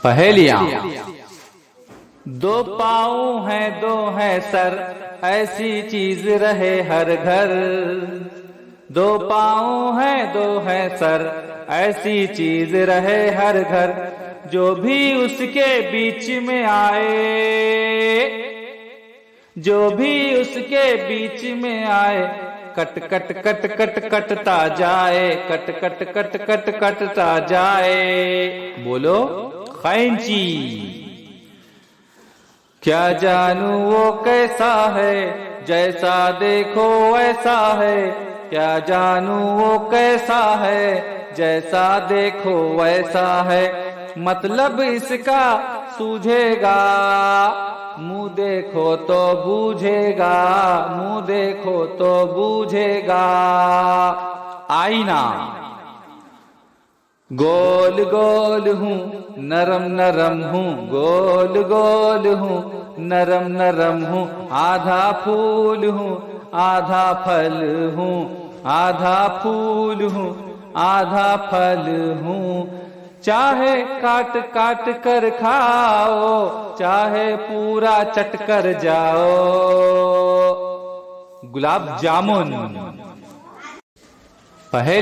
पहेलियां। दो पाँव हैं दो हैं सर, ऐसी चीज रहे हर घर। दो पाँव हैं दो हैं सर, ऐसी चीज रहे हर घर। जो भी उसके बीच में आए, जो भी उसके बीच में आए, कट कट कट कट कटता जाए, कट कट कट कट कटता जाए। बोलो कैंची। क्या जानू वो कैसा है, जैसा देखो वैसा है। क्या जानू वो कैसा है, जैसा देखो वैसा है। मतलब इसका सूझेगा, मुंह देखो तो बूझेगा, मुंह देखो तो बूझेगा। आईना। गोल गोल हूँ नरम नरम हूँ, गोल गोल हूँ नरम नरम हूँ। आधा फूल हूँ आधा फल हूँ, आधा फूल हूँ आधा फल हूँ। चाहे काट काट कर खाओ, चाहे पूरा चट कर जाओ। गुलाब जामुन। पहेली।